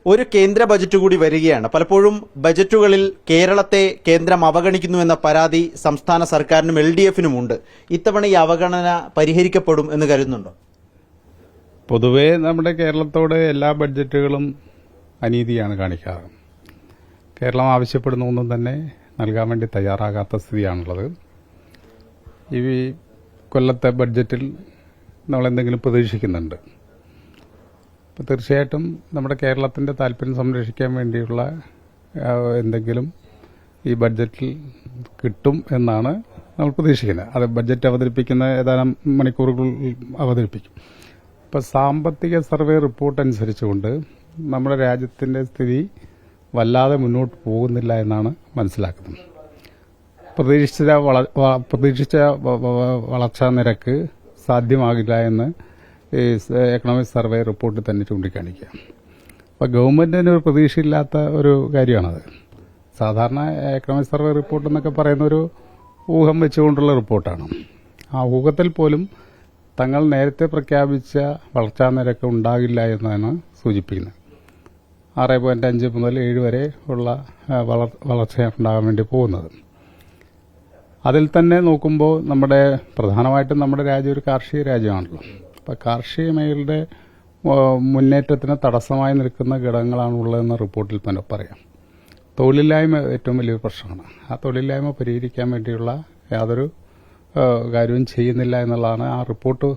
ഒരു കേന്ദ്ര ബജറ്റ് കൂടി വരികയാണ്. പലപ്പോഴും ബജറ്റുകളിൽ കേരളത്തെ കേന്ദ്രം അവഗണിക്കുന്നുവെന്ന പരാതി സംസ്ഥാന സർക്കാരിനും LDF-നുമുണ്ട്. ഇത്തവണ ഈ അവഗണന പരിഹരിക്കപ്പെടും എന്ന് കരുതുന്നുണ്ടോ? പൊതുവേ നമ്മുടെ കേരളത്തോട് എല്ലാ ബഡ്ജറ്റുകളും അനീതിയാണ് കാണിക്കാറ്. കേരളം ആവശ്യപ്പെടുന്ന ഒന്നും തന്നെ നൽകാൻ വേണ്ടി തയ്യാറാകാത്ത സ്ഥിതിയാണുള്ളത്. ഈ കൊല്ലത്തെ ബഡ്ജറ്റിൽ നമ്മൾ എന്തെങ്കിലും പ്രതീക്ഷിക്കുന്നുണ്ട്. അപ്പോൾ തീർച്ചയായിട്ടും നമ്മുടെ കേരളത്തിന്റെ താല്പര്യം സംരക്ഷിക്കാൻ വേണ്ടിയുള്ള എന്തെങ്കിലും ഈ ബഡ്ജറ്റിൽ കിട്ടും എന്നാണ് നമ്മൾ പ്രതീക്ഷിക്കുന്നത്. അത് ബഡ്ജറ്റ് അവതരിപ്പിക്കുന്ന ഏതാനും മണിക്കൂറുകളിൽ അവതരിപ്പിക്കും. ഇപ്പോൾ സാമ്പത്തിക സർവേ റിപ്പോർട്ട് അനുസരിച്ചുകൊണ്ട് നമ്മുടെ രാജ്യത്തിന്റെ സ്ഥിതി വല്ലാതെ മുന്നോട്ട് പോകുന്നില്ല എന്നാണ് മനസ്സിലാക്കുന്നത്. പ്രതീക്ഷിച്ച വളർച്ചാ നിരക്ക് സാധ്യമാകില്ല എന്ന് ഈ എക്കണോമിക് സർവേ റിപ്പോർട്ടിൽ തന്നെ ചൂണ്ടിക്കാണിക്കുക. അപ്പോൾ ഗവൺമെന്റിന് ഒരു പ്രതീക്ഷയില്ലാത്ത ഒരു കാര്യമാണത്. സാധാരണ എക്കണോമിക് സർവേ റിപ്പോർട്ട് എന്നൊക്കെ പറയുന്ന ഒരു ഊഹം വെച്ചുകൊണ്ടുള്ള റിപ്പോർട്ടാണ്. ആ ഊഹത്തിൽ പോലും തങ്ങൾ നേരത്തെ പ്രഖ്യാപിച്ച വളർച്ചാ നിരക്ക് ഉണ്ടാകില്ല എന്നാണ് സൂചിപ്പിക്കുന്നത്. 6.5 മുതൽ 7 വരെ ഉള്ള വളർച്ച ഉണ്ടാകാൻ വേണ്ടി പോകുന്നത്. അതിൽ തന്നെ നോക്കുമ്പോൾ പ്രധാനമായിട്ടും നമ്മുടെ രാജ്യം ഒരു കാർഷിക രാജ്യമാണല്ലോ. അപ്പം കാർഷിക മേഖലയുടെ മുന്നേറ്റത്തിന് തടസ്സമായി നിൽക്കുന്ന ഘടകങ്ങളാണ് ഉള്ളതെന്ന റിപ്പോർട്ടിൽ തന്നെ പറയാം. തൊഴിലില്ലായ്മ ഏറ്റവും വലിയൊരു പ്രശ്നമാണ്. ആ തൊഴിലില്ലായ്മ പരിഹരിക്കാൻ വേണ്ടിയുള്ള യാതൊരു കാര്യവും ചെയ്യുന്നില്ല എന്നുള്ളതാണ് ആ റിപ്പോർട്ട്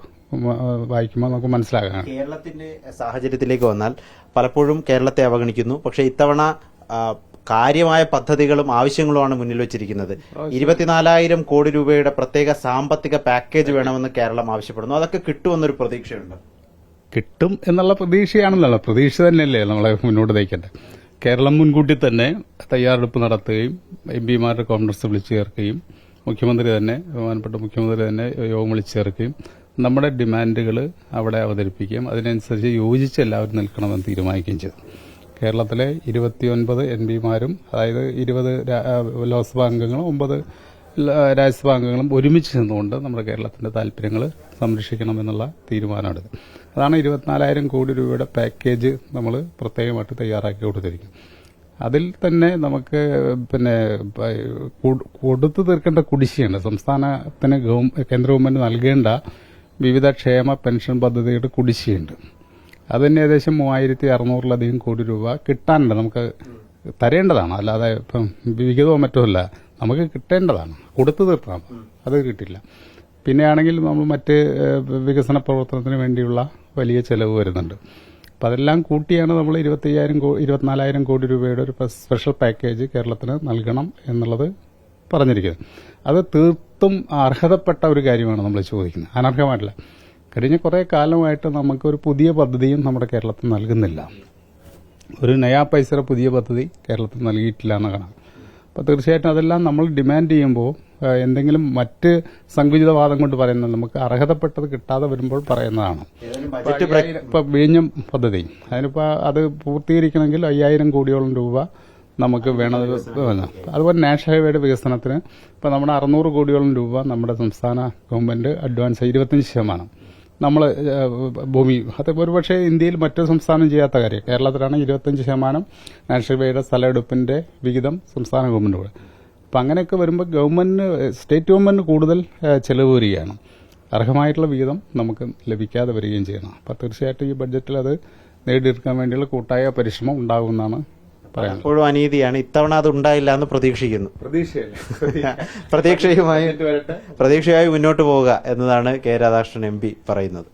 വായിക്കുമ്പോൾ നമുക്ക് മനസ്സിലാകാൻ. കേരളത്തിന്റെ സാഹചര്യത്തിലേക്ക് വന്നാൽ പലപ്പോഴും കേരളത്തെ അവഗണിക്കുന്നു. പക്ഷേ ഇത്തവണ കാര്യമായ പദ്ധതികളും ആവശ്യങ്ങളുമാണ് മുന്നിൽ വെച്ചിരിക്കുന്നത്. 24,000 കോടി രൂപയുടെ പ്രത്യേക സാമ്പത്തിക പാക്കേജ് വേണമെന്ന് കേരളം ആവശ്യപ്പെടുന്നു. അതൊക്കെ കിട്ടുമെന്നൊരു പ്രതീക്ഷയുണ്ട്. കിട്ടും എന്നുള്ള പ്രതീക്ഷയാണെന്നല്ല, പ്രതീക്ഷ തന്നെയല്ലേ നമ്മളെ മുന്നോട്ട് നയിക്കേണ്ടത്. കേരളം മുൻകൂട്ടി തന്നെ തയ്യാറെടുപ്പ് നടത്തുകയും MP-മാരുടെ കോൺഗ്രസ് വിളിച്ചു ചേർക്കുകയും ബഹുമാനപ്പെട്ട മുഖ്യമന്ത്രി തന്നെ യോഗം വിളിച്ചു ചേർക്കുകയും നമ്മുടെ ഡിമാൻഡുകൾ അവിടെ അവതരിപ്പിക്കുകയും അതിനനുസരിച്ച് യോജിച്ച് എല്ലാവരും നിൽക്കണമെന്ന് തീരുമാനിക്കുകയും ചെയ്തു. കേരളത്തിലെ 29 MP-മാരും അതായത് 20 ലോക്സഭാ അംഗങ്ങളും 9 രാജ്യസഭാ അംഗങ്ങളും ഒരുമിച്ച് നിന്നുകൊണ്ട് നമ്മുടെ കേരളത്തിന്റെ താല്പര്യങ്ങൾ സംരക്ഷിക്കണമെന്നുള്ള തീരുമാനമെടുത്തു. അതാണ് 24,000 കോടി രൂപയുടെ പാക്കേജ് നമ്മൾ പ്രത്യേകമായിട്ട് തയ്യാറാക്കി കൊടുത്തിരിക്കുന്നത്. അതിൽ തന്നെ നമുക്ക് കൊടുത്തു തീർക്കേണ്ട കുടിശ്ശികയുണ്ട്. സംസ്ഥാനത്തിന് കേന്ദ്ര ഗവൺമെന്റ് നൽകേണ്ട വിവിധ ക്ഷേമ പെൻഷൻ പദ്ധതിയുടെ കുടിശ്ശികയുണ്ട്. അതിന് ഏകദേശം 3,600-ലധികം കോടി രൂപ കിട്ടാനുണ്ട്. നമുക്ക് തരേണ്ടതാണ്, അല്ലാതെ ഇപ്പം വിഹിതമോ മറ്റോ അല്ല, നമുക്ക് കിട്ടേണ്ടതാണ്. കൊടുത്തു തീർക്കണം, അത് കിട്ടില്ല. പിന്നെയാണെങ്കിൽ നമ്മൾ മറ്റ് വികസന പ്രവർത്തനത്തിന് വേണ്ടിയുള്ള വലിയ ചെലവ് വരുന്നുണ്ട്. അപ്പം അതെല്ലാം കൂട്ടിയാണ് നമ്മൾ 24,000 കോടി രൂപയുടെ ഒരു സ്പെഷ്യൽ പാക്കേജ് കേരളത്തിന് നൽകണം എന്നുള്ളത് പറഞ്ഞിരിക്കുന്നത്. അത് തീർത്തും അർഹതപ്പെട്ട ഒരു കാര്യമാണ് നമ്മൾ ചോദിക്കുന്നത്, അനർഹമായിട്ടില്ല. കഴിഞ്ഞ കുറേ കാലമായിട്ട് നമുക്കൊരു പുതിയ പദ്ധതിയും നമ്മുടെ കേരളത്തിൽ നൽകുന്നില്ല. ഒരു നയാ പൈസയുടെ പുതിയ പദ്ധതി കേരളത്തിൽ നൽകിയിട്ടില്ല എന്ന് കാണാം. അപ്പോൾ തീർച്ചയായിട്ടും അതെല്ലാം നമ്മൾ ഡിമാൻഡ് ചെയ്യുമ്പോൾ എന്തെങ്കിലും മറ്റ് സങ്കുചിതവാദം കൊണ്ട് പറയുന്നത് നമുക്ക് അർഹതപ്പെട്ടത് കിട്ടാതെ വരുമ്പോൾ പറയുന്നതാണ്. ഇപ്പൊ വിഴിഞ്ഞം പദ്ധതി അതിനിപ്പോ അത് പൂർത്തീകരിക്കണമെങ്കിൽ 5,000 കോടിയോളം രൂപ നമുക്ക് വേണം. അതുപോലെ നാഷണൽ ഹൈവേയുടെ വികസനത്തിന് ഇപ്പൊ നമ്മുടെ 600 കോടിയോളം രൂപ നമ്മുടെ സംസ്ഥാന ഗവൺമെന്റ് അഡ്വാൻസ് 25% നമ്മൾ ഭൂമി, അത് ഒരുപക്ഷെ ഇന്ത്യയിൽ മറ്റൊരു സംസ്ഥാനം ചെയ്യാത്ത കാര്യം. കേരളത്തിലാണ് 25% നാഷണൽ ഹൈവേയുടെ സ്ഥലമെടുപ്പിന്റെ വിഹിതം സംസ്ഥാന ഗവൺമെന്റ് കൂടെ. അപ്പം അങ്ങനെയൊക്കെ വരുമ്പോൾ സ്റ്റേറ്റ് ഗവൺമെന്റിന് കൂടുതൽ ചെലവ് വരികയാണ്. അർഹമായിട്ടുള്ള വിഹിതം നമുക്ക് ലഭിക്കാതെ വരികയും ചെയ്യണം. അപ്പം തീർച്ചയായിട്ടും ഈ ബഡ്ജറ്റിൽ അത് നേടിയെടുക്കാൻ വേണ്ടിയുള്ള കൂട്ടായ പരിശ്രമം ഉണ്ടാകുമെന്നാണ് പറയാം. എപ്പോഴും അനീതിയാണ്. ഇത്തവണ അത് ഉണ്ടായില്ല എന്ന് പ്രതീക്ഷിക്കുന്നു. പ്രതീക്ഷയുമായി മുന്നോട്ട് പോവുക എന്നതാണ് കെ. രാധാകൃഷ്ണൻ MP പറയുന്നത്.